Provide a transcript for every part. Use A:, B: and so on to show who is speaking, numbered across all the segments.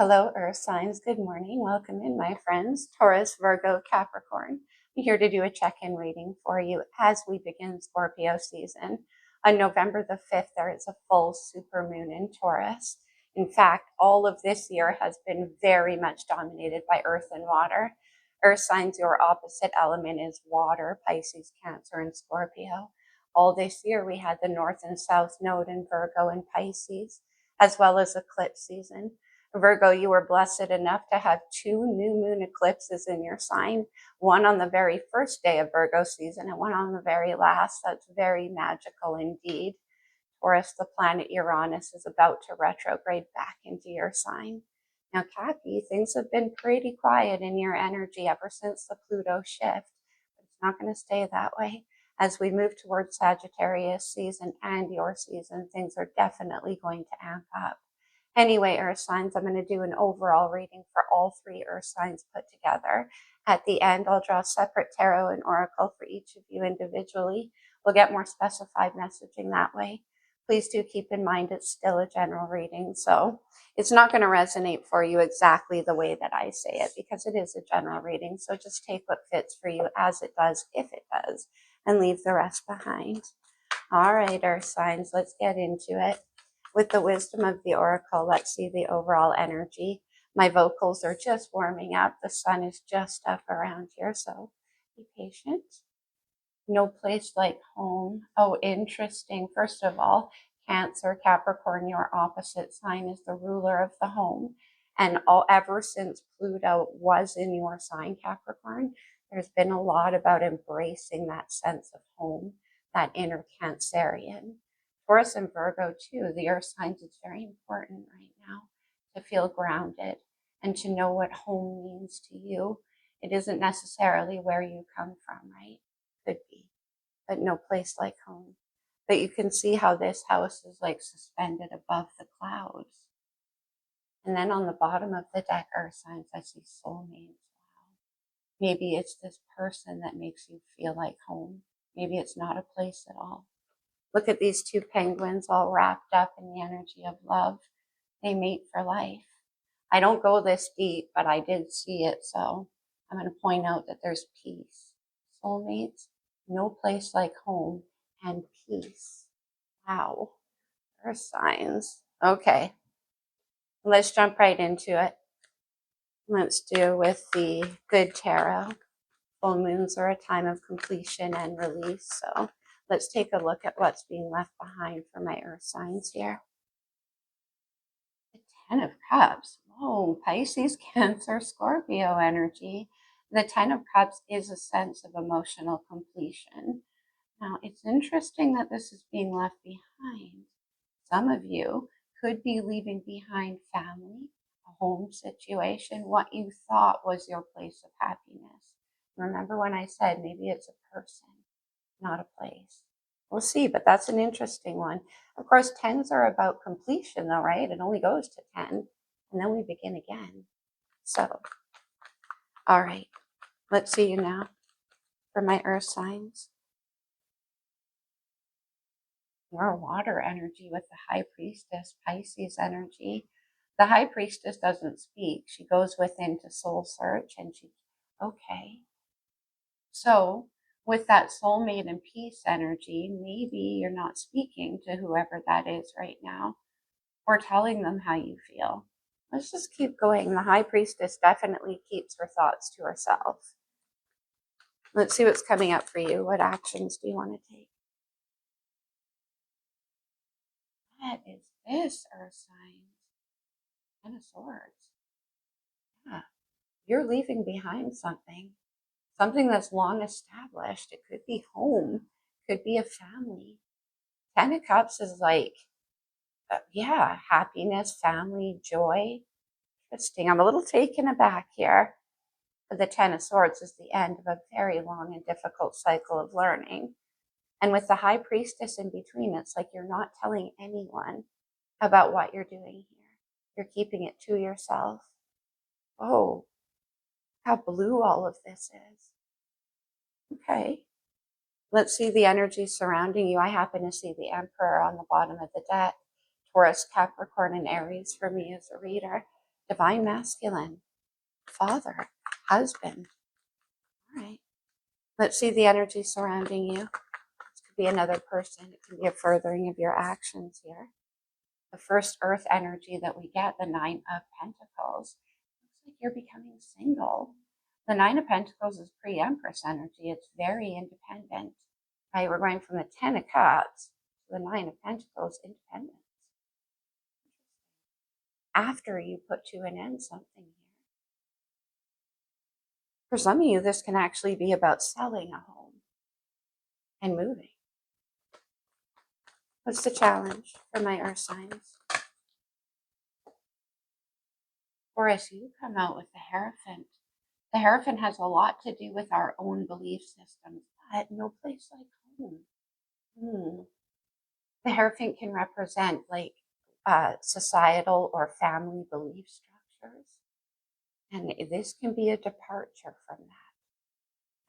A: Hello, Earth signs. Good morning. Welcome in, my friends. Taurus, Virgo, Capricorn. I'm here to do a check-in reading for you as we begin Scorpio season. On November the 5th, there is a full supermoon in Taurus. In fact, all of this year has been very much dominated by earth and water. Earth signs, your opposite element is water, Pisces, Cancer, and Scorpio. All this year, we had the North and South node in Virgo and Pisces, as well as eclipse season. Virgo, you were blessed enough to have two new moon eclipses in your sign, one on the very first day of Virgo season and one on the very last. That's very magical indeed. Taurus, the planet Uranus, is about to retrograde back into your sign. Now, Cappy, things have been pretty quiet in your energy ever since the Pluto shift, but it's not going to stay that way. As we move towards Sagittarius season and your season, things are definitely going to amp up. Anyway, Earth signs, I'm going to do an overall reading for all three Earth signs put together. At the end, I'll draw separate tarot and oracle for each of you individually. We'll get more specified messaging that way. Please do keep in mind it's still a general reading, so it's not going to resonate for you exactly the way that I say it because it is a general reading. So just take what fits for you as it does, if it does, and leave the rest behind. All right, Earth signs, let's get into it. With the wisdom of the oracle, let's see the overall energy. My vocals are just warming up. The sun is just up around here, so be patient. No place like home. Oh, interesting. First of all, Cancer, Capricorn, your opposite sign is the ruler of the home. And ever since Pluto was in your sign, Capricorn, there's been a lot about embracing that sense of home, that inner Cancerian. Taurus and Virgo too, the earth signs, it's very important right now to feel grounded and to know what home means to you. It isn't necessarily where you come from, right? Could be, but no place like home. But you can see how this house is like suspended above the clouds. And then on the bottom of the deck, earth signs, I see soulmates. Wow. Maybe it's this person that makes you feel like home. Maybe it's not a place at all. Look at these two penguins all wrapped up in the energy of love. They mate for life. I don't go this deep, but I did see it, so I'm going to point out that there's peace. Soulmates, no place like home, and peace. Wow. Earth signs. Okay. Let's jump right into it. Let's do with the good tarot. Full moons are a time of completion and release, so let's take a look at what's being left behind for my earth signs here. The Ten of Cups. Whoa, Pisces, Cancer, Scorpio energy. The Ten of Cups is a sense of emotional completion. Now, it's interesting that this is being left behind. Some of you could be leaving behind family, a home situation, what you thought was your place of happiness. Remember when I said maybe it's a person, not a place? We'll see, but that's an interesting one. Of course, tens are about completion though, right? It only goes to 10, and then we begin again. So, all right, let's see you now for my earth signs. More water energy with the High Priestess, Pisces energy. The High Priestess doesn't speak. She goes within to soul search and okay. So with that soulmate and peace energy, maybe you're not speaking to whoever that is right now or telling them how you feel. Let's just keep going. The High Priestess definitely keeps her thoughts to herself. Let's see what's coming up for you. What actions do you want to take? What is this, Earth signs? Ten of Swords. Yeah, you're leaving behind something that's long established. It could be home, could be a family. Ten of Cups is like, yeah, happiness, family, joy. Interesting. I'm a little taken aback here. The Ten of Swords is the end of a very long and difficult cycle of learning. And with the High Priestess in between, it's like you're not telling anyone about what you're doing here. You're keeping it to yourself. Oh, how blue all of this is. Okay. Let's see the energy surrounding you. I happen to see the Emperor on the bottom of the deck. Taurus, Capricorn, and Aries for me as a reader. divine masculine, father, husband. All right. Let's see the energy surrounding you. This could be another person. It can be a furthering of your actions here. The first earth energy that we get, the Nine of Pentacles, looks like you're becoming single. The Nine of Pentacles is pre-Empress energy. It's very independent, right? We're going from the Ten of Cups to the Nine of Pentacles, independence. After you put to an end something here. For some of you, this can actually be about selling a home and moving. What's the challenge for my earth signs? Or as you come out with the Hierophant. The Hierophant has a lot to do with our own belief systems, but no place like home. The Hierophant can represent like societal or family belief structures. And this can be a departure from that.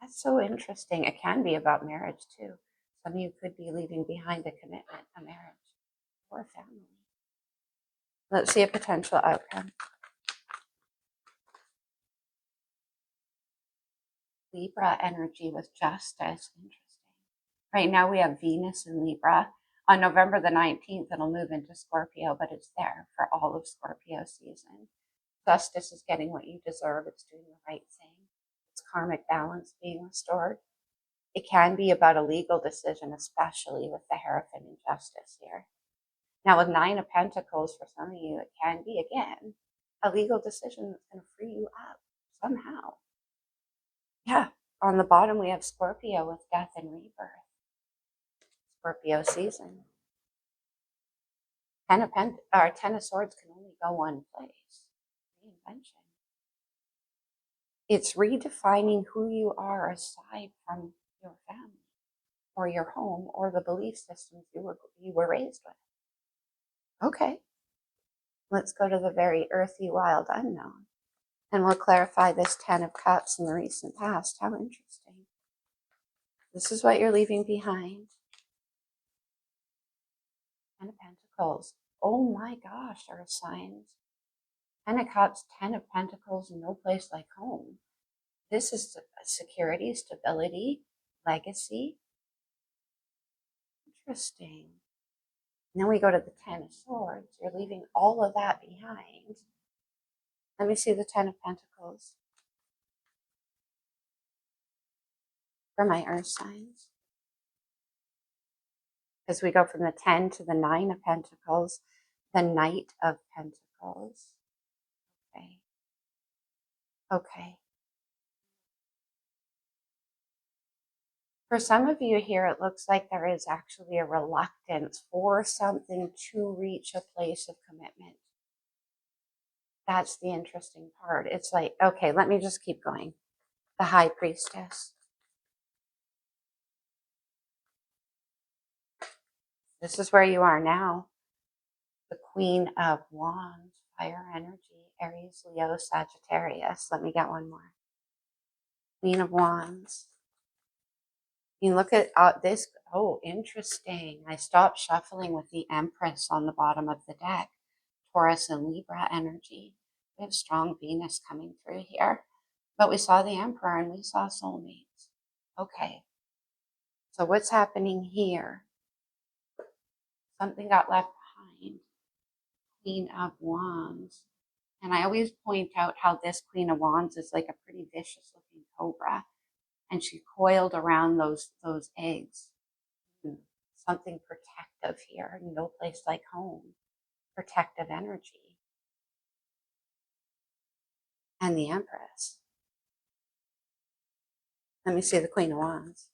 A: That's so interesting. It can be about marriage too. Some of you could be leaving behind a commitment, a marriage, or a family. Let's see a potential outcome. Libra energy with justice. Interesting. Right now we have Venus in Libra. On November the 19th, it'll move into Scorpio, but it's there for all of Scorpio season. Justice is getting what you deserve. It's doing the right thing. It's karmic balance being restored. It can be about a legal decision, especially with the Hierophant and justice here. Now with Nine of Pentacles, for some of you, it can be, again, a legal decision that's going to free you up somehow. Yeah, on the bottom we have Scorpio with death and rebirth. Scorpio season. Ten of Swords can only go one place. Reinvention. It's redefining who you are aside from your family or your home or the belief systems you were raised with. Okay, let's go to the very earthy, wild unknown. And we'll clarify this Ten of Cups in the recent past. How interesting. This is what you're leaving behind. Ten of Pentacles. Oh my gosh, earth signs. Ten of Cups, Ten of Pentacles, no place like home. This is security, stability, legacy. Interesting. And then we go to the Ten of Swords. You're leaving all of that behind. Let me see the Ten of Pentacles for my earth signs. As we go from the 10 to the 9 of Pentacles, the Knight of Pentacles. Okay. Okay. For some of you here, it looks like there is actually a reluctance for something to reach a place of commitment. That's the interesting part. It's like, okay, let me just keep going. The High Priestess. This is where you are now. The Queen of Wands, fire energy, Aries, Leo, Sagittarius. Let me get one more. Queen of Wands. You look at this. Oh, interesting. I stopped shuffling with the Empress on the bottom of the deck. Taurus and Libra energy. We have strong Venus coming through here. But we saw the Emperor and we saw soulmates. Okay. So what's happening here? Something got left behind. Queen of Wands. And I always point out how this Queen of Wands is like a pretty vicious looking cobra. And she coiled around those eggs. Something protective here. No place like home. Protective energy. And the Empress. Let me see the Queen of Wands.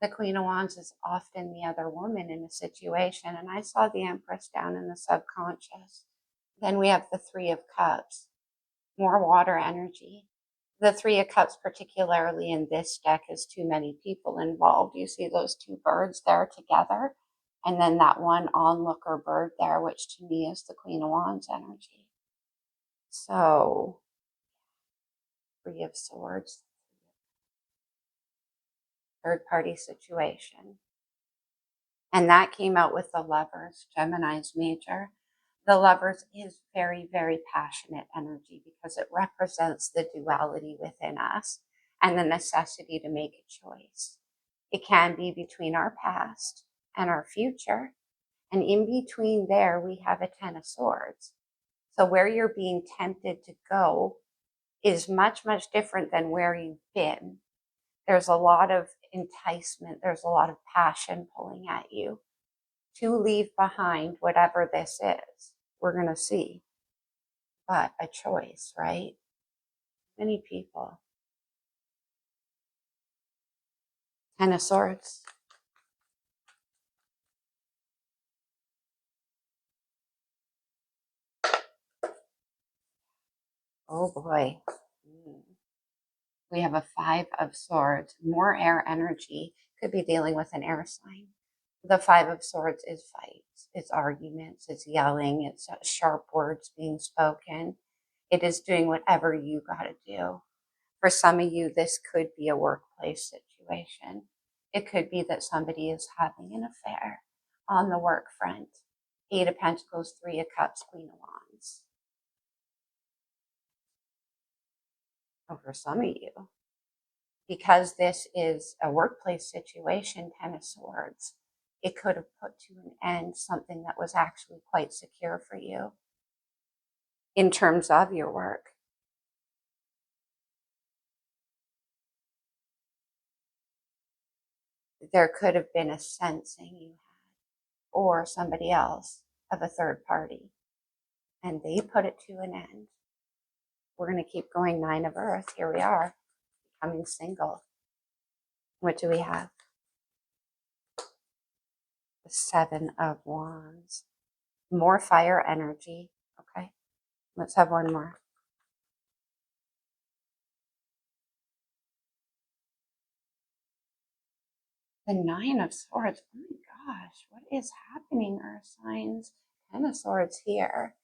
A: The Queen of Wands is often the other woman in a situation. And I saw the Empress down in the subconscious. Then we have the Three of Cups. More water energy. The Three of Cups, particularly in this deck, is too many people involved. You see those two birds there together. And then that one onlooker bird there, which to me is the Queen of Wands energy. So, Three of Swords. third party situation. And that came out with the Lovers, Gemini's major. The Lovers is very, very passionate energy because it represents the duality within us and the necessity to make a choice. It can be between our past and our future. And in between there, we have a Ten of Swords. So where you're being tempted to go is much, much different than where you've been. There's a lot of enticement. There's a lot of passion pulling at you to leave behind whatever this is. We're going to see. But a choice, right? Many people. Ten of Swords. Oh boy. We have a Five of Swords. More air energy. Could be dealing with an air sign. The Five of Swords is fights. It's arguments. It's yelling. It's sharp words being spoken. It is doing whatever you got to do. For some of you, this could be a workplace situation. It could be that somebody is having an affair on the work front. Eight of Pentacles, Three of Cups, Queen of Wands. And for some of you, because this is a workplace situation, Ten of Swords, it could have put to an end something that was actually quite secure for you in terms of your work. There could have been a sensing you had, or somebody else, of a third party, and they put it to an end. We're going to keep going. Nine of Earth. Here we are, becoming single. What do we have? The Seven of Wands. More fire energy. Okay, let's have one more. The Nine of Swords. Oh my gosh, what is happening, Earth signs? Ten of Swords here.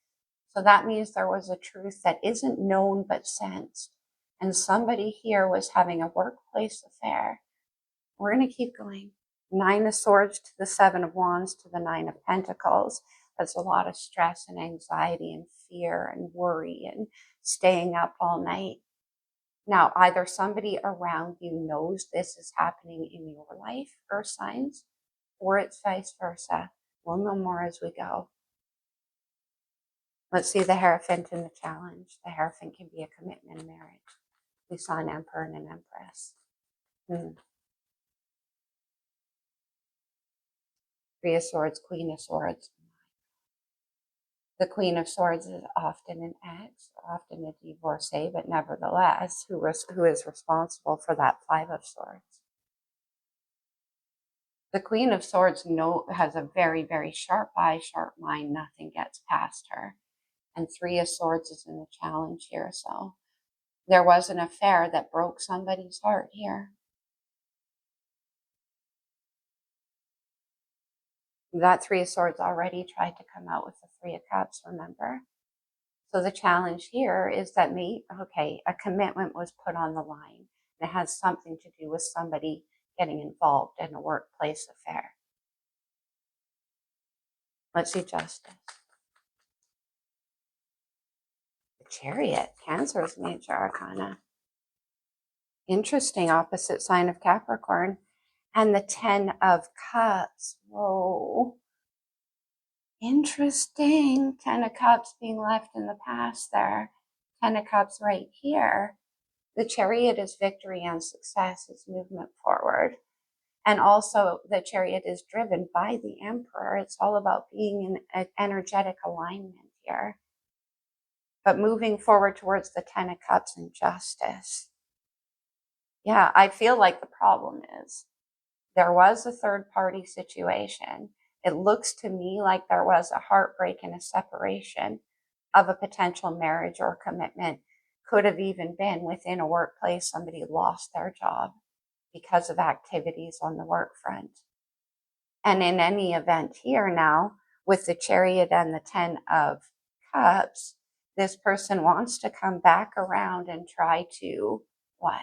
A: So that means there was a truth that isn't known but sensed. And somebody here was having a workplace affair. We're going to keep going. Nine of Swords to the Seven of Wands to the Nine of Pentacles. That's a lot of stress and anxiety and fear and worry and staying up all night. Now, either somebody around you knows this is happening in your life, Earth signs, or it's vice versa. We'll know more as we go. Let's see the Hierophant in the challenge. The Hierophant can be a commitment in marriage. We saw an Emperor and an Empress. Three of Swords, Queen of Swords. The Queen of Swords is often an ex, often a divorcee, but nevertheless, who is responsible for that Five of Swords. The Queen of Swords has a very, very sharp eye, sharp mind. Nothing gets past her. And Three of Swords is in the challenge here. So there was an affair that broke somebody's heart here. That Three of Swords already tried to come out with the Three of Cups, remember? So the challenge here is that a commitment was put on the line. It has something to do with somebody getting involved in a workplace affair. Let's see Justice. The Chariot, Cancer's major arcana. Interesting, opposite sign of Capricorn. And the Ten of Cups. Whoa. Interesting. Ten of Cups being left in the past there. Ten of Cups right here. The Chariot is victory and success. It's movement forward. And also the Chariot is driven by the Emperor. It's all about being in an energetic alignment here. But moving forward towards the Ten of Cups and Justice. Yeah, I feel like the problem is there was a third party situation. It looks to me like there was a heartbreak and a separation of a potential marriage or commitment. Could have even been within a workplace. Somebody lost their job because of activities on the work front. And in any event here now, with the Chariot and the Ten of Cups, this person wants to come back around and try to, what?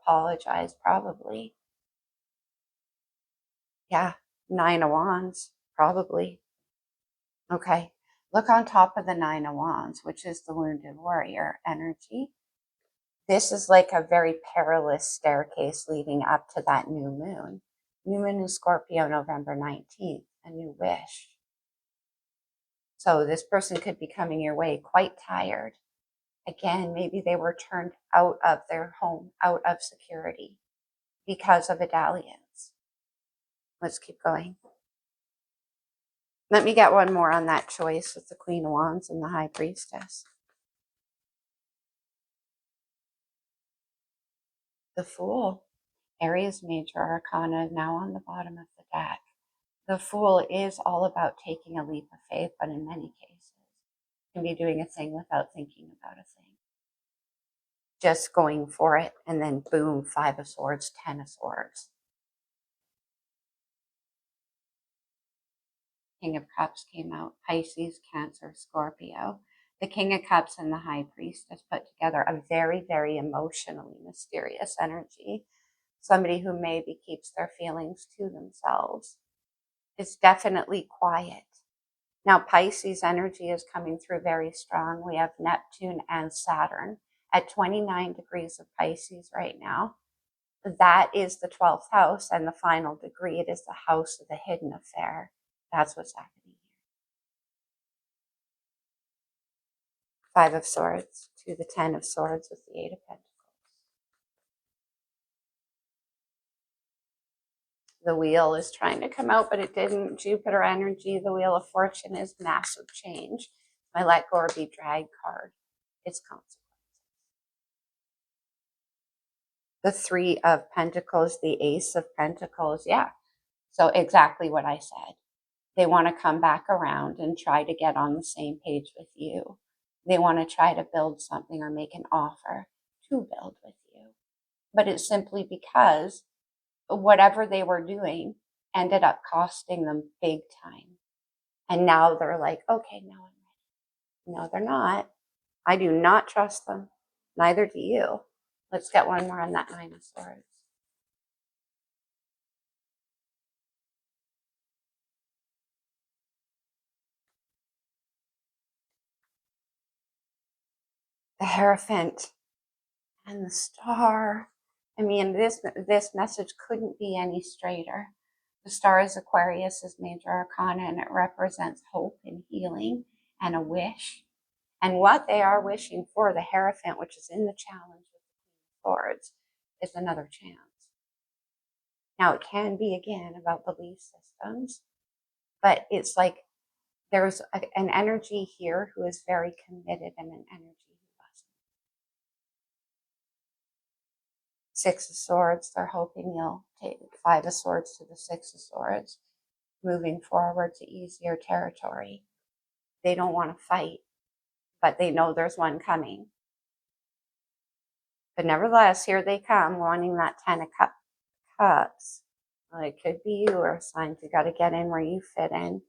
A: Apologize, probably. Yeah, Nine of Wands, probably. Okay, look on top of the Nine of Wands, which is the wounded warrior energy. This is like a very perilous staircase leading up to that new moon. New moon is Scorpio, November 19th, a new wish. So this person could be coming your way quite tired. Again, maybe they were turned out of their home, out of security because of a dalliance. Let's keep going. Let me get one more on that choice with the Queen of Wands and the High Priestess. The Fool. Aries Major Arcana now on the bottom of the deck. The Fool is all about taking a leap of faith, but in many cases, can be doing a thing without thinking about a thing. Just going for it, and then boom, Five of Swords, Ten of Swords. King of Cups came out, Pisces, Cancer, Scorpio. The King of Cups and the High Priestess put together a very, very emotionally mysterious energy. Somebody who maybe keeps their feelings to themselves. Is definitely quiet. Now, Pisces energy is coming through very strong. We have Neptune and Saturn at 29 degrees of Pisces right now. That is the 12th house and the final degree. It is the house of the hidden affair. That's what's happening here. Five of Swords to the Ten of Swords with the Eight of Pentacles. The Wheel is trying to come out, but it didn't. Jupiter energy, the Wheel of Fortune is massive change. My Let Go or Be Dragged card. It's consequences. The Three of Pentacles, the Ace of Pentacles. Yeah. So exactly what I said. They want to come back around and try to get on the same page with you. They want to try to build something or make an offer to build with you. But it's simply because whatever they were doing ended up costing them big time. And now they're like, okay, now I'm ready. No, they're not. I do not trust them. Neither do you. Let's get one more on that Nine of Swords. The Hierophant and the Star. I mean, this message couldn't be any straighter. The Star is Aquarius's major arcana, and it represents hope and healing and a wish. And what they are wishing for, the Hierophant, which is in the challenge with the Queen of Swords, is another chance. Now, it can be, again, about belief systems, but it's like there's an energy here who is very committed and an energy who doesn't. Six of Swords, they're hoping you'll take Five of Swords to the Six of Swords, moving forward to easier territory. They don't want to fight, but they know there's one coming. But nevertheless, here they come, wanting that Ten of Cups. Well, it could be you or signs. You got to get in where you fit in.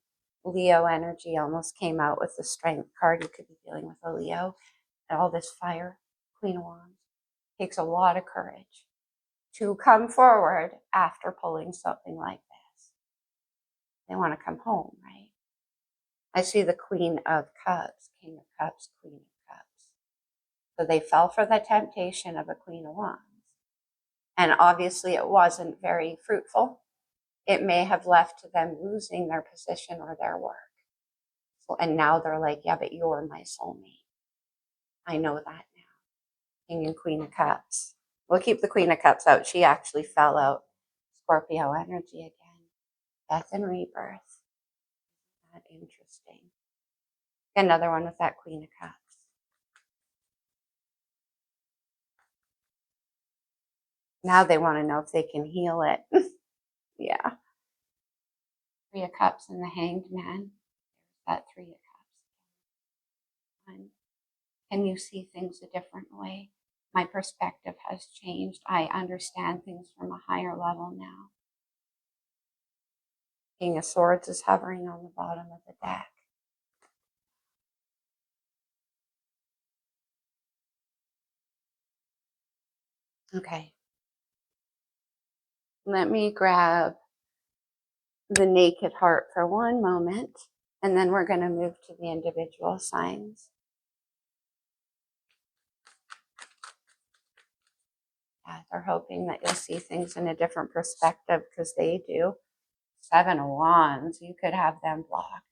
A: Leo energy almost came out with the Strength card. You could be dealing with a Leo. And all this fire, Queen of Wands. Takes a lot of courage to come forward after pulling something like this. They want to come home, right? I see the Queen of Cups, King of Cups, Queen of Cups. So they fell for the temptation of a Queen of Wands. And obviously it wasn't very fruitful. It may have left to them losing their position or their work. So, and now they're like, yeah, but you're my soulmate. I know that now. King and Queen of Cups. We'll keep the Queen of Cups out. She actually fell out. Scorpio energy again. Death and rebirth. That interesting. Another one with that Queen of Cups. Now they want to know if they can heal it. Yeah. Three of Cups and the Hanged Man. That Three of Cups. Can you see things a different way? My perspective has changed. I understand things from a higher level now. King of Swords is hovering on the bottom of the deck. Okay. Let me grab the naked heart for one moment, and then we're going to move to the individual signs. Yeah, they're hoping that you'll see things in a different perspective because they do. 7 of Wands, you could have them blocked.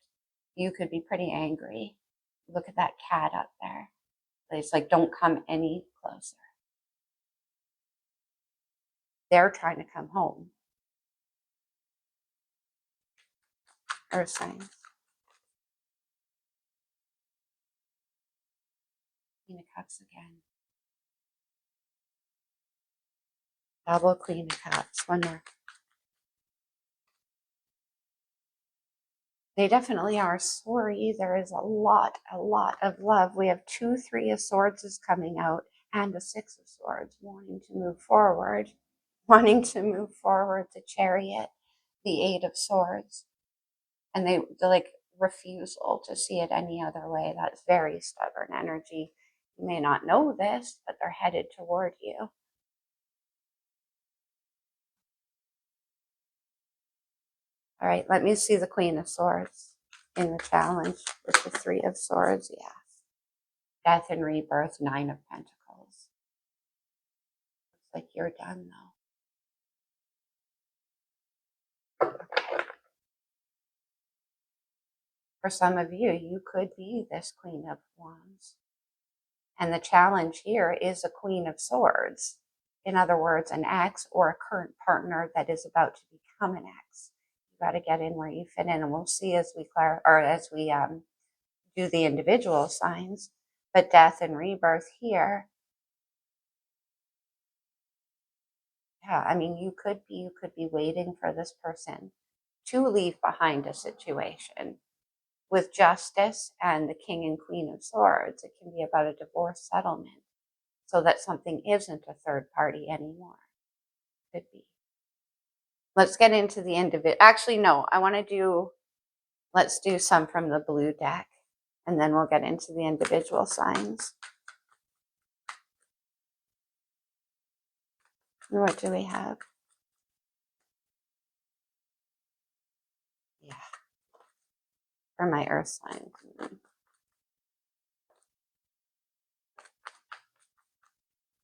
A: You could be pretty angry. Look at that cat up there. It's like, don't come any closer. They're trying to come home. Earth signs. Queen of Cups again. Double Queen of Cups. One more. They definitely are sorry. There is a lot of love. We have 2 3 of Swords is coming out and a 6 of Swords wanting to move forward. Wanting to move forward, the Chariot, the 8 of Swords. And they like refusal to see it any other way. That's very stubborn energy. You may not know this, but they're headed toward you. All right, let me see the Queen of Swords in the challenge with the 3 of Swords. Yeah. Death and rebirth, 9 of Pentacles. Looks like you're done though. Okay. For some of you, you could be this Queen of Wands. And the challenge here is a Queen of Swords. In other words, an ex or a current partner that is about to become an ex. You got to get in where you fit in, and we'll see as we do the individual signs. But death and rebirth here. Yeah, I mean, you could be waiting for this person to leave behind a situation. With Justice and the King and Queen of Swords, it can be about a divorce settlement so that something isn't a third party anymore. Could be. Let's get into the individual. Actually, no, let's do some from the blue deck, and then we'll get into the individual signs. What do we have? Yeah. For my earth sign.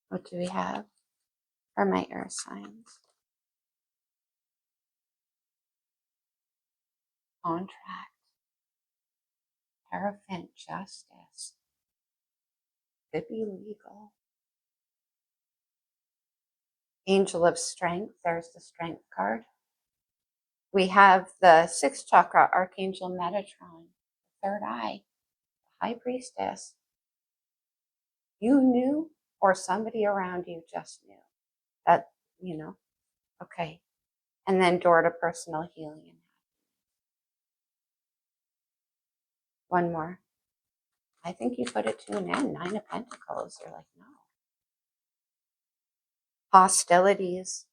A: What do we have for my earth signs? Contract. Hierophant, justice. Could be legal. Angel of strength. There's the strength card. We have the 6th chakra, Archangel Metatron. Third eye. High priestess. You knew, or somebody around you just knew. That, okay. And then door to personal healing. One more. I think you put it to an end. 9 of Pentacles. You're like, no. Hostilities.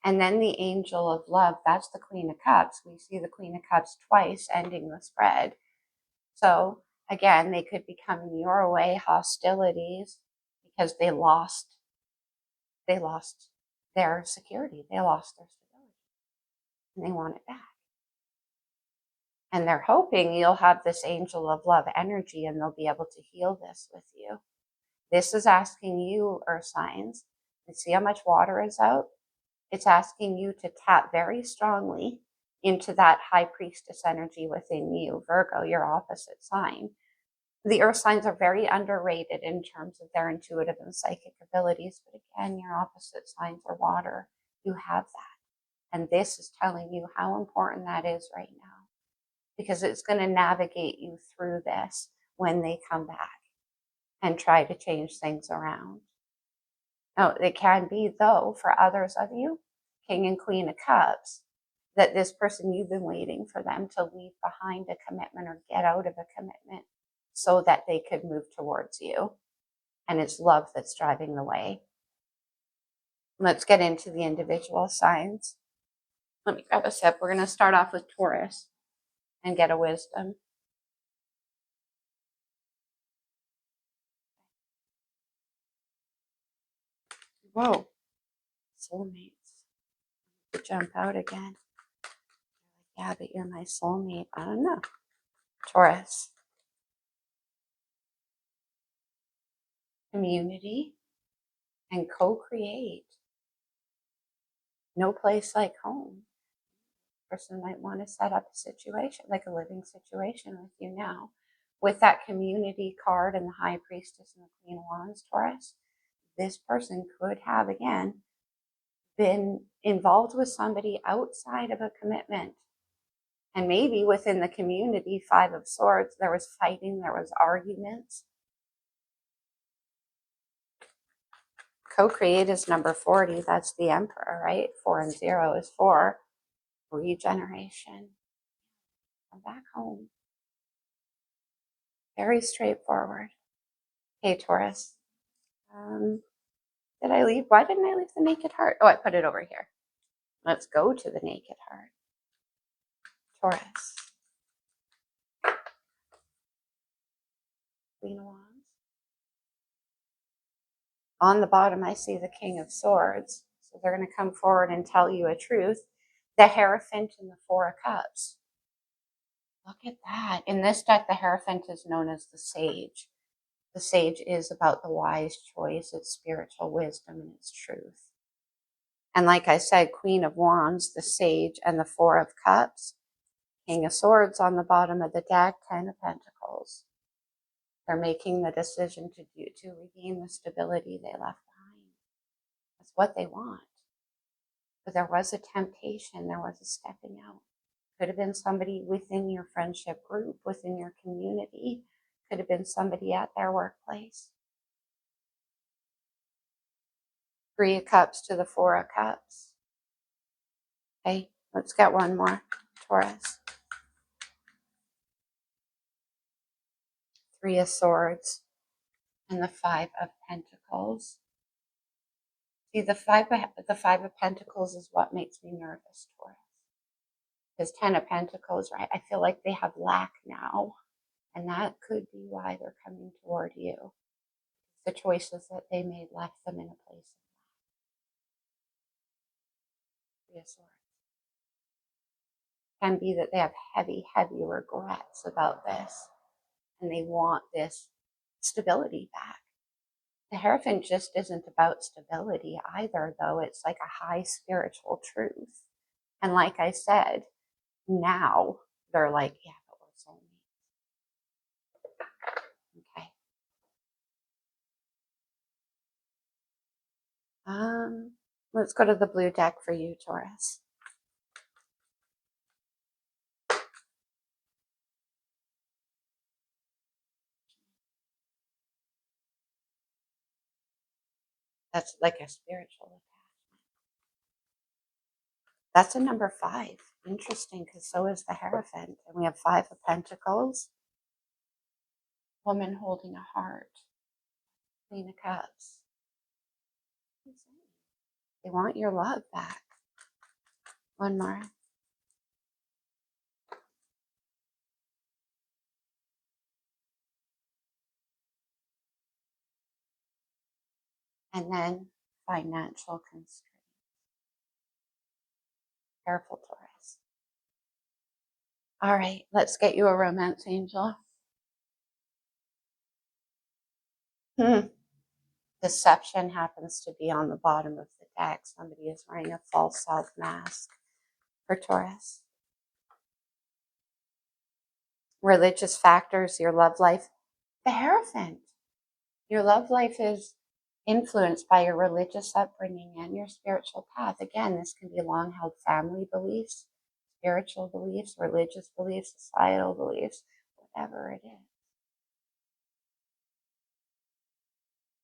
A: And then the Angel of Love. That's the Queen of Cups. We see the Queen of Cups twice ending the spread. So again, they could be coming your way, hostilities, because they lost their security. They lost their stability. And they want it back. And they're hoping you'll have this Angel of Love energy and they'll be able to heal this with you. This is asking you, earth signs, and see how much water is out? It's asking you to tap very strongly into that high priestess energy within you. Virgo, your opposite sign. The earth signs are very underrated in terms of their intuitive and psychic abilities. But again, your opposite signs are water. You have that. And this is telling you how important that is right now. Because it's going to navigate you through this when they come back and try to change things around. Now, it can be, though, for others of you, King and Queen of Cups, that this person, you've been waiting for them to leave behind a commitment or get out of a commitment so that they could move towards you. And it's love that's driving the way. Let's get into the individual signs. Let me grab a sip. We're going to start off with Taurus and get a wisdom. Whoa. Soulmates. Jump out again. Yeah, but you're my soulmate. I don't know. Taurus. Community and co-create. No place like home. Person might want to set up a situation, like a living situation with you now. With that community card and the High Priestess and the Queen of Wands, Taurus, this person could have, again, been involved with somebody outside of a commitment. And maybe within the community, Five of Swords, there was fighting, there was arguments. Co-create is number 40. That's the Emperor, right? 4 and 0 is 4. Regeneration. Come back home. Very straightforward. Hey, Taurus. Did I leave? Why didn't I leave the Naked Heart? Oh, I put it over here. Let's go to the Naked Heart. Taurus. Queen of Wands. On the bottom, I see the King of Swords. So they're going to come forward and tell you a truth. The Hierophant and the Four of Cups. Look at that. In this deck, the Hierophant is known as the Sage. The Sage is about the wise choice, its spiritual wisdom, and its truth. And like I said, Queen of Wands, the Sage, and the Four of Cups. King of Swords on the bottom of the deck, 10 of Pentacles. They're making the decision to regain the stability they left behind. That's what they want. But there was a temptation. There was a stepping out. Could have been somebody within your friendship group, within your community. Could have been somebody at their workplace. 3 of Cups to the 4 of Cups. Okay, let's get one more. Taurus. 3 of Swords and the 5 of Pentacles. See, the five of Pentacles is what makes me nervous, Taurus. Because 10 of Pentacles, right? I feel like they have lack now. And that could be why they're coming toward you. The choices that they made left them in a place of lack. 3 of Swords. Can be that they have heavy, heavy regrets about this. And they want this stability back. The Hierophant just isn't about stability either, though. It's like a high spiritual truth. And like I said, now they're like, yeah, but we're soulmates. Okay. Let's go to the blue deck for you, Taurus. That's like a spiritual attachment. That's a number 5. Interesting, because so is the Hierophant. And we have 5 of Pentacles. Woman holding a heart. Queen of Cups. They want your love back. One more. And then financial constraints. Careful, Taurus. All right, let's get you a romance angel. Deception happens to be on the bottom of the deck. Somebody is wearing a false self mask for Taurus. Religious factors, your love life. The Hierophant. Your love life is influenced by your religious upbringing and your spiritual path. Again, this can be long-held family beliefs, spiritual beliefs, religious beliefs, societal beliefs, whatever it is.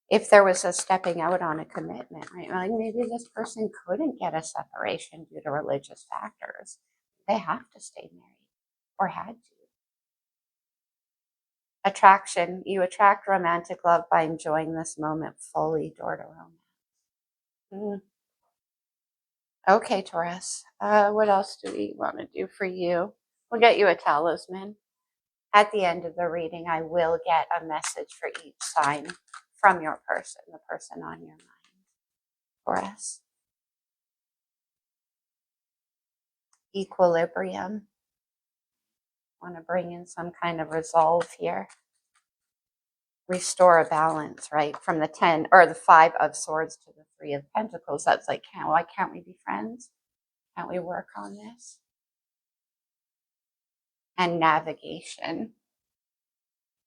A: If there was a stepping out on a commitment, right? Like maybe this person couldn't get a separation due to religious factors. They have to stay married or had to. Attraction. You attract romantic love by enjoying this moment fully, door to romance. Okay, Taurus. What else do we want to do for you? We'll get you a talisman. At the end of the reading, I will get a message for each sign from your person, the person on your mind. Taurus. equilibrium. Want to bring in some kind of resolve here. Restore a balance, right? From the 10 or the 5 of swords to the 3 of pentacles. That's like, why can't we be friends? Can't we work on this? And navigation.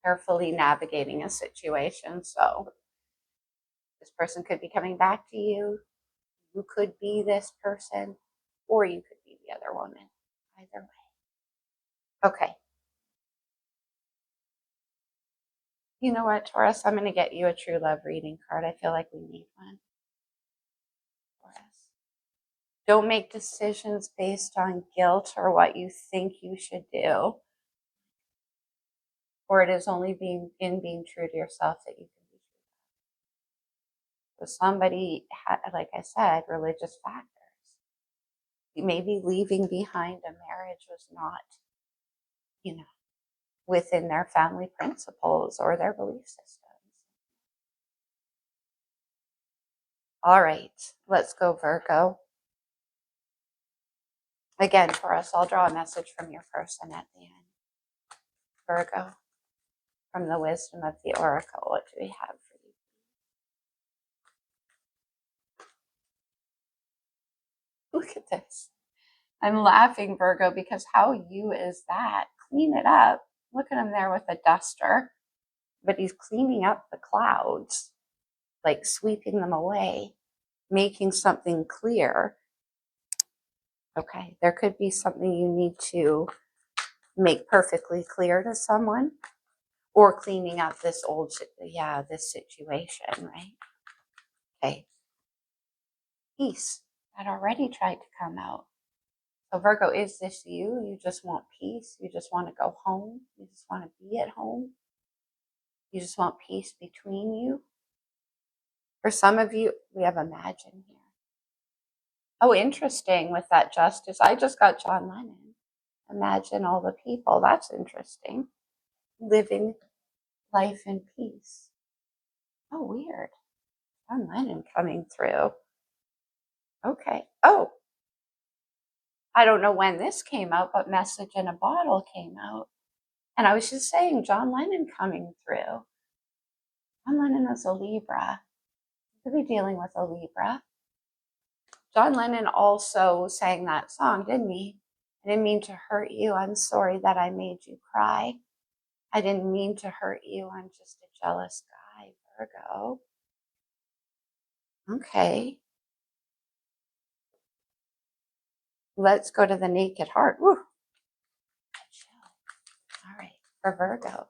A: Carefully navigating a situation. So this person could be coming back to you. You could be this person, or you could be the other woman. Either way. Okay. You know what, Taurus? I'm going to get you a true love reading card. I feel like we need one. Taurus. Don't make decisions based on guilt or what you think you should do. Or it is only being true to yourself that you can be true. So somebody had, like I said, religious factors. Maybe leaving behind a marriage was not, within their family principles or their belief systems. All right, let's go, Virgo. Again, Taurus, I'll draw a message from your person at the end. Virgo, from the wisdom of the oracle, what do we have for you? Look at this. I'm laughing, Virgo, because how you is that? Clean it up. Look at him there with a duster, but he's cleaning up the clouds, like sweeping them away, making something clear. Okay, there could be something you need to make perfectly clear to someone, or cleaning up this this situation, right? Okay. Peace that already tried to come out. So Virgo, is this you? You just want peace. You just want to go home. You just want to be at home. You just want peace between you. For some of you, we have imagine here. Oh, interesting with that justice. I just got John Lennon. Imagine all the people. That's interesting. Living life in peace. Oh, weird. John Lennon coming through. Okay. Oh, I don't know when this came out, but Message in a Bottle came out. And I was just saying, John Lennon coming through. John Lennon was a Libra. Could be dealing with a Libra. John Lennon also sang that song, didn't he? I didn't mean to hurt you. I'm sorry that I made you cry. I didn't mean to hurt you. I'm just a jealous guy, Virgo. Okay. Let's go to the Naked Heart. Woo. All right, for Virgo.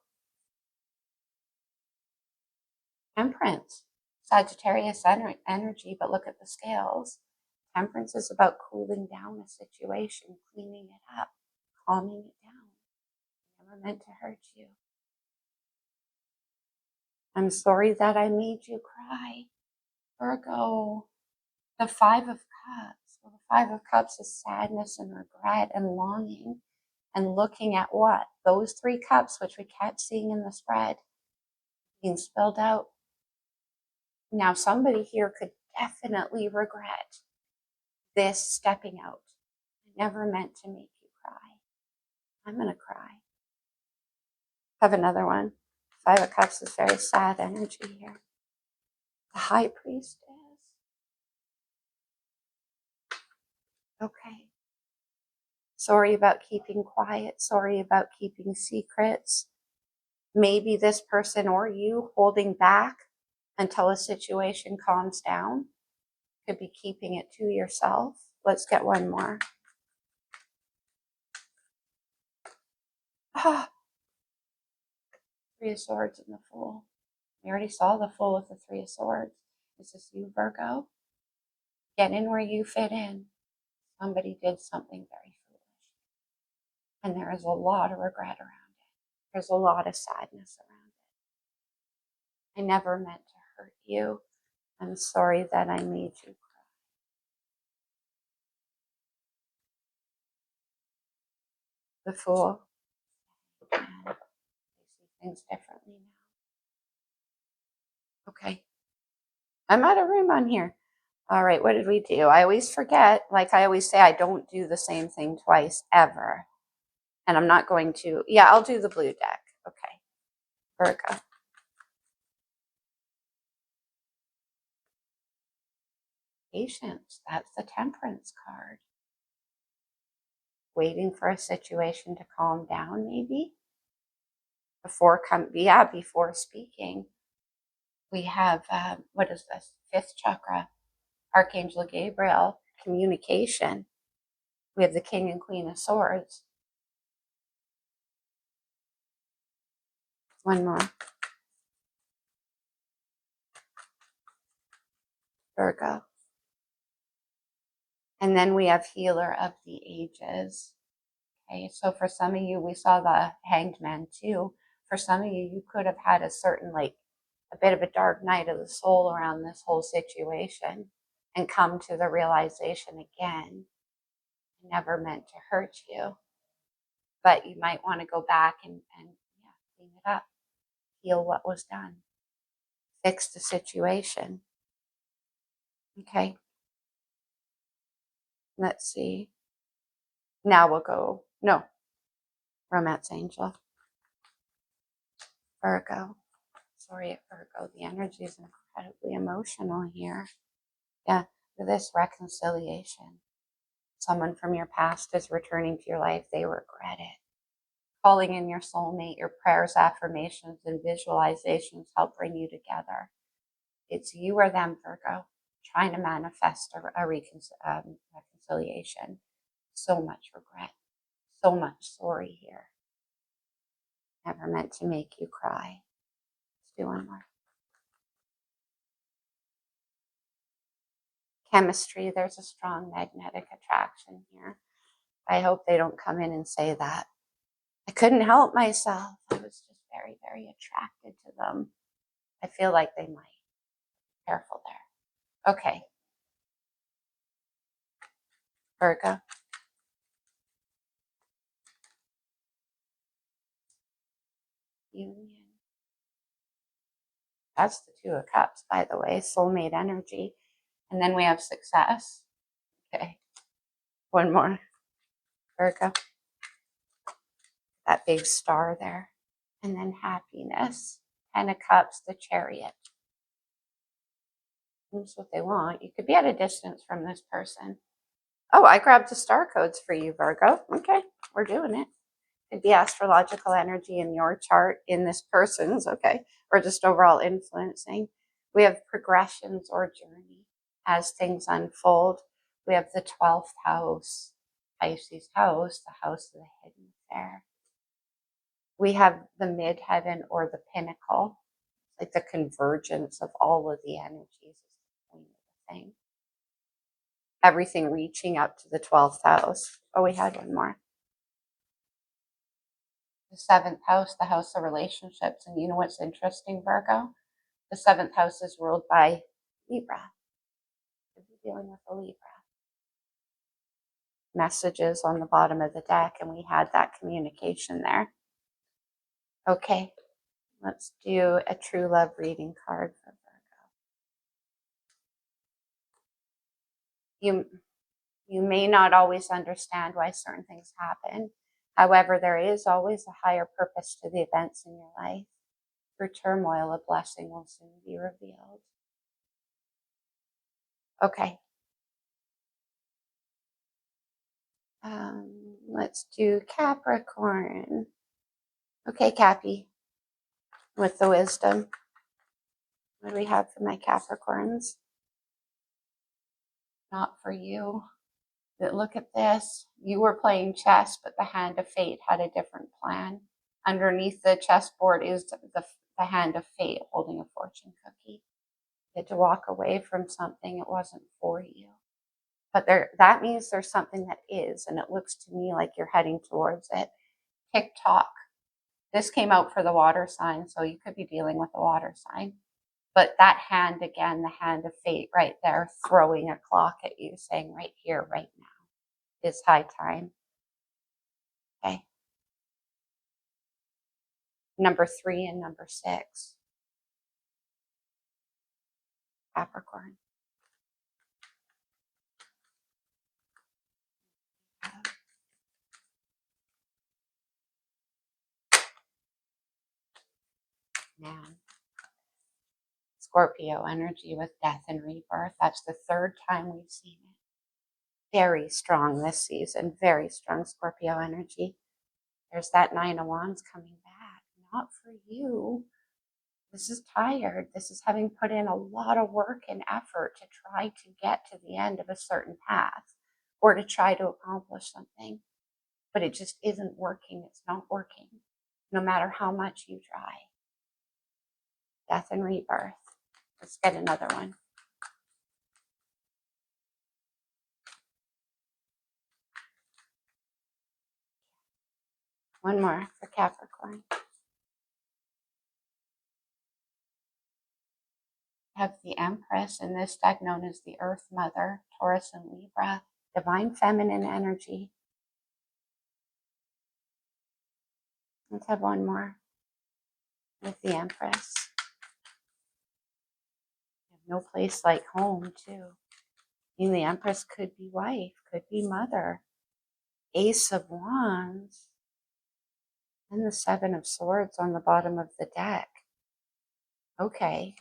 A: Temperance. Sagittarius energy, but look at the scales. Temperance is about cooling down a situation, cleaning it up, calming it down. Never meant to hurt you. I'm sorry that I made you cry. Virgo, the 5 of Cups. Well, the 5 of Cups is sadness and regret and longing, and looking at what? Those 3 cups, which we kept seeing in the spread, being spilled out. Now, somebody here could definitely regret this stepping out. I never meant to make you cry. I'm going to cry. Have another one. 5 of Cups is very sad energy here. The High Priestess. Okay. Sorry about keeping quiet. Sorry about keeping secrets. Maybe this person or you holding back until a situation calms down. Could be keeping it to yourself. Let's get one more. Ah, 3 of Swords and the Fool. We already saw the Fool with the 3 of Swords. Is this you, Virgo? Get in where you fit in. Somebody did something very foolish. And there is a lot of regret around it. There's a lot of sadness around it. I never meant to hurt you. I'm sorry that I made you cry. The Fool. And they see things differently now. Okay. I'm out of room on here. All right, what did we do? I always forget, like I always say, I don't do the same thing twice ever. And I'm not going to, yeah, I'll do the blue deck. Okay, Virgo. Patience, that's the Temperance card. Waiting for a situation to calm down, maybe? Before speaking. We have, what is this? Fifth chakra, Archangel Gabriel, communication. We have the King and Queen of Swords. One more. Virgo. And then we have Healer of the Ages. Okay, so for some of you, we saw the Hanged Man too. For some of you, you could have had a certain, like, a bit of a dark night of the soul around this whole situation and come to the realization again, it never meant to hurt you. But you might want to go back and yeah, clean it up, heal what was done, fix the situation. Okay, let's see. Now we'll go, no, Romance Angel. Virgo. Sorry, Virgo, the energy is incredibly emotional here. Yeah, for this reconciliation. Someone from your past is returning to your life. They regret it. Calling in your soulmate, your prayers, affirmations, and visualizations help bring you together. It's you or them, Virgo, trying to manifest a reconciliation. So much regret, so much sorry here. Never meant to make you cry. Let's do one more. Chemistry, there's a strong magnetic attraction here. I hope they don't come in and say that. I couldn't help myself. I was just very, very attracted to them. I feel like they might. Careful there. Okay. Virgo. Union. That's the Two of Cups, by the way. Soulmate energy. And then we have Success. Okay. One more. Virgo. That big star there. And then Happiness. Ten of Cups, the Chariot. That's what they want. You could be at a distance from this person. Oh, I grabbed the star codes for you, Virgo. Okay, we're doing it. Could be astrological energy in your chart, in this person's, okay, or just overall influencing. We have progressions or journey as things unfold. We have the 12th house, Pisces house, the house of the hidden affair. We have the midheaven or the pinnacle, like the convergence of all of the energies is the point of the thing. Everything reaching up to the 12th house. Oh, we had one more. The 7th house, the house of relationships. And you know what's interesting, Virgo? The 7th house is ruled by Libra. We'll be dealing with a Libra. Messages on the bottom of the deck, and we had that communication there. Okay, let's do a true love reading card for Virgo. You may not always understand why certain things happen. However, there is always a higher purpose to the events in your life. Through turmoil, a blessing will soon be revealed. Okay. Let's do Capricorn. Okay, Cappy, with the wisdom. What do we have for my Capricorns? Not for you. But look at this. You were playing chess, but the hand of fate had a different plan. Underneath the chessboard is the hand of fate holding a fortune cookie. You had to walk away from something. It wasn't for you. But that means there's something that is, and it looks to me like you're heading towards it. TikTok. This came out for the water sign, so you could be dealing with a water sign. But that hand again, the hand of fate right there, throwing a clock at you, saying right here, right now, is high time. Okay. Number 3 and number 6. Capricorn. Man, Scorpio energy with death and rebirth. That's the third time we've seen it. Very strong this season. Very strong Scorpio energy. There's that Nine of Wands coming back. Not for you. This is tired. This is having put in a lot of work and effort to try to get to the end of a certain path or to try to accomplish something. But it just isn't working. It's not working, no matter how much you try. Death and rebirth. Let's get another one. One more for Capricorn. Have the Empress in this deck, known as the Earth Mother, Taurus and Libra, divine feminine energy. Let's have one more with the Empress. No place like home, too. I mean, the Empress could be wife, could be mother. Ace of Wands. And the Seven of Swords on the bottom of the deck. Okay.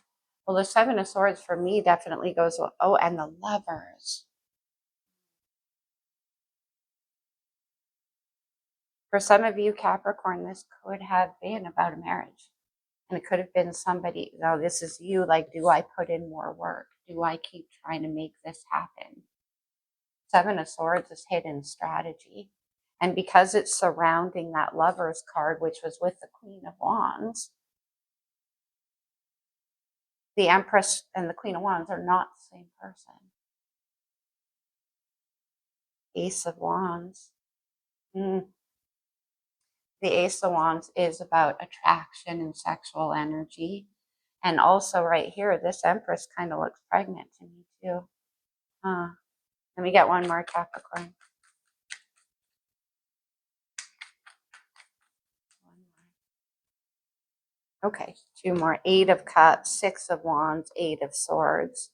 A: Well, the Seven of Swords for me definitely goes, oh, and the Lovers. For some of you, Capricorn, this could have been about a marriage. And it could have been somebody, no, this is you, like, do I put in more work? Do I keep trying to make this happen? Seven of Swords is hidden strategy. And because it's surrounding that Lover's card, which was with the Queen of Wands, the Empress and the Queen of Wands are not the same person. Ace of Wands. The Ace of Wands is about attraction and sexual energy. And also right here, this Empress kind of looks pregnant to me too. Let me get one more, Capricorn. Okay, two more. Eight of Cups, Six of Wands, Eight of Swords.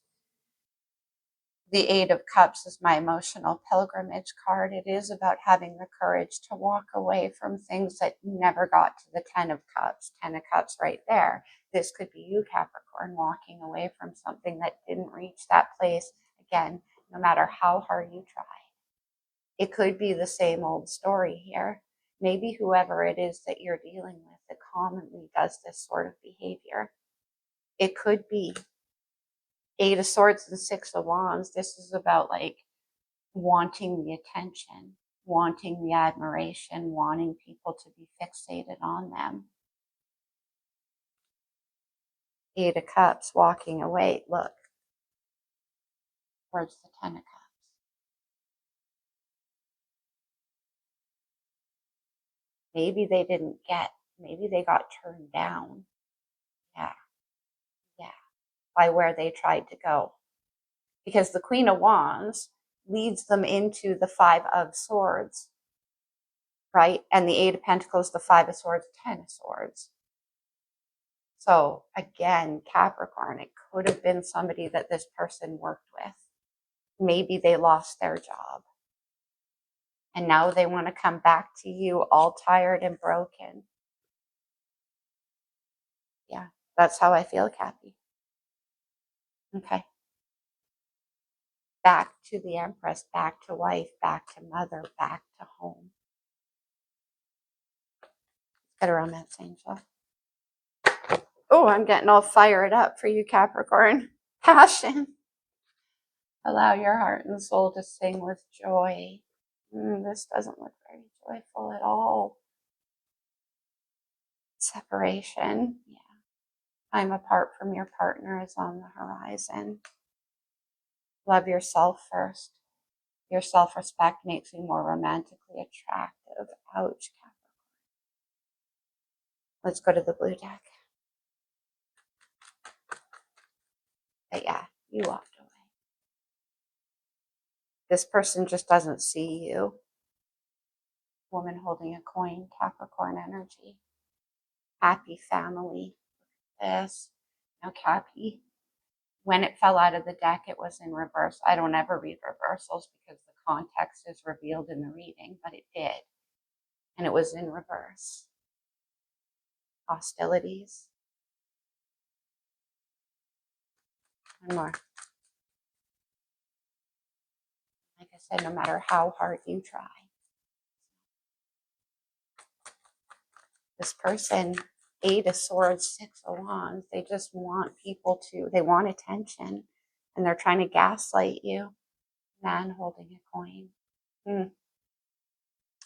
A: The Eight of Cups is my emotional pilgrimage card. It is about having the courage to walk away from things that never got to the Ten of Cups. Ten of Cups right there. This could be you, Capricorn, walking away from something that didn't reach that place. Again, no matter how hard you try. It could be the same old story here. Maybe whoever it is that you're dealing with that commonly does this sort of behavior. It could be Eight of Swords and Six of Wands. This is about like wanting the attention, wanting the admiration, wanting people to be fixated on them. Eight of Cups, walking away. Look, towards the Ten of Cups. Maybe they didn't get, maybe they got turned down. Yeah. By where they tried to go. Because the Queen of Wands leads them into the Five of Swords, right? And the Eight of Pentacles, the Five of Swords, Ten of Swords. So again, Capricorn, it could have been somebody that this person worked with. Maybe they lost their job. And now they want to come back to you all tired and broken. Yeah, that's how I feel, Cappy. Okay. Back to the Empress, back to wife, back to mother, back to home. Get a romance angel. Oh, I'm getting all fired up for you, Capricorn. Passion. Allow your heart and soul to sing with joy. This doesn't look very joyful at all. Separation. Yeah. Time apart from your partner is on the horizon. Love yourself first. Your self-respect makes you more romantically attractive. Ouch, Capricorn. Let's go to the blue deck. But yeah, you walked away. This person just doesn't see you. Woman holding a coin, Capricorn energy. Happy family. This. Now, Cappy, when it fell out of the deck, it was in reverse. I don't ever read reversals because the context is revealed in the reading, but it did. And it was in reverse. Hostilities. One more. Like I said, no matter how hard you try. This person, 8 of Swords, 6 of Wands, they just want people to, they want attention. And they're trying to gaslight you. Man holding a coin. And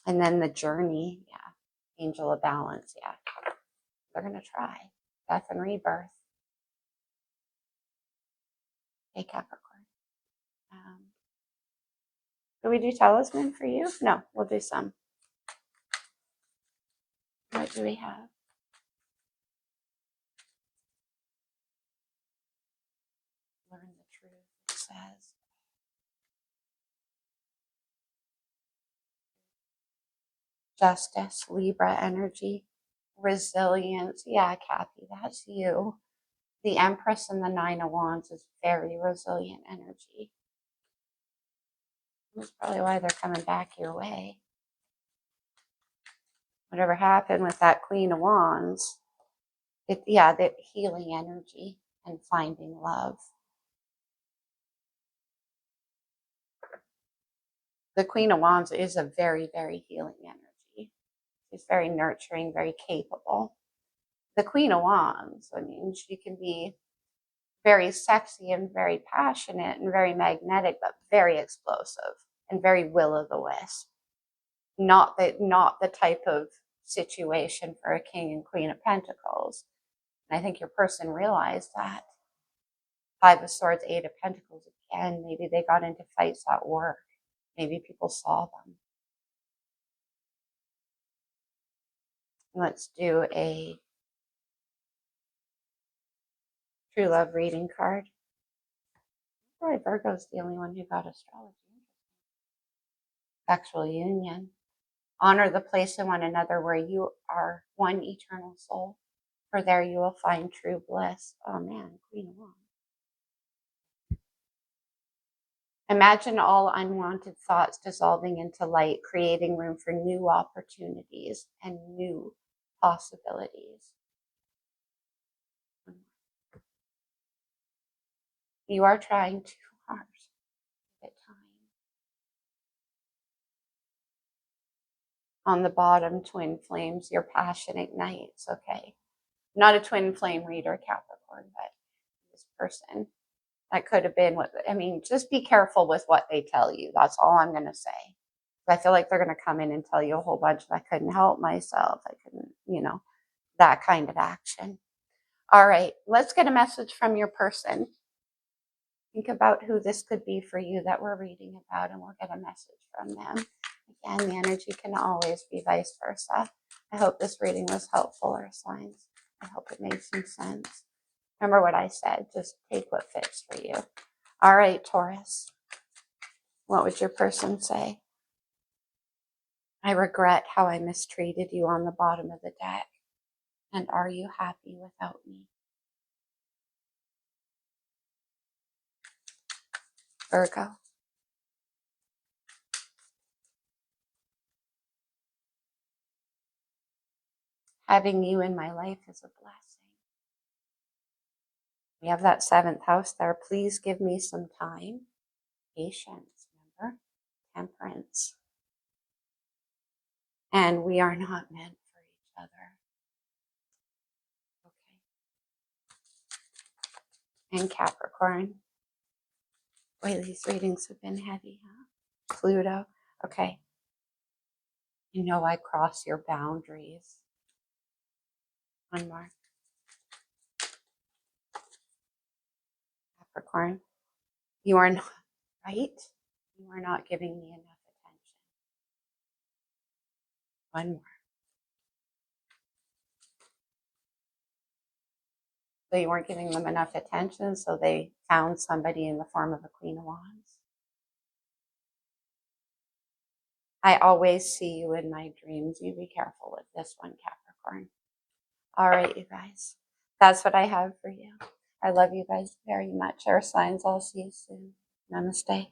A: then the journey, yeah. Angel of Balance, yeah. They're going to try. Death and rebirth. Hey, Capricorn. Do we do talisman for you? No, we'll do some. What do we have? Learn the truth, it says. Justice, Libra energy. Resilience. Yeah, Kathy, that's you. The Empress and the 9 of Wands is very resilient energy. That's probably why they're coming back your way. Whatever happened with that Queen of Wands, the healing energy and finding love. The Queen of Wands is a very, very healing energy. She's very nurturing, very capable. The Queen of Wands, I mean, she can be very sexy and very passionate and very magnetic, but very explosive and very will-o'-the-wisp. Not the type of situation for a King and Queen of Pentacles. And I think your person realized that. 5 of Swords, 8 of Pentacles again. Maybe they got into fights at work. Maybe people saw them. Let's do a true love reading card. Probably Virgo's the only one who got astrology. Sexual union. Honor the place in one another where you are one eternal soul. For there you will find true bliss. Oh man, Queen of Wands. Imagine all unwanted thoughts dissolving into light, creating room for new opportunities and new possibilities. You are trying too hard at times. On the bottom, twin flames, your passion ignites. Okay. Not a twin flame reader, Capricorn, but this person. That could have been what, I mean, just be careful with what they tell you. That's all I'm going to say. I feel like they're going to come in and tell you a whole bunch of, I couldn't help myself. I couldn't, that kind of action. All right, let's get a message from your person. Think about who this could be for you that we're reading about, and we'll get a message from them. Again, the energy can always be vice versa. I hope this reading was helpful, or signs. I hope it made some sense. Remember what I said, just take what fits for you. All right, Taurus. What would your person say? I regret how I mistreated you on the bottom of the deck. And are you happy without me? Virgo. Having you in my life is a blessing. We have that 7th house there. Please give me some time. Patience, remember? Temperance. And we are not meant for each other. Okay. And Capricorn. Boy, these readings have been heavy, huh? Pluto. Okay. You know I cross your boundaries. One more. Capricorn. You are not, right? You are not giving me enough attention. One more. So you weren't giving them enough attention, so they found somebody in the form of a Queen of Wands. I always see you in my dreams. You be careful with this one, Capricorn. All right, you guys. That's what I have for you. I love you guys very much. Air signs, I'll see you soon. Namaste.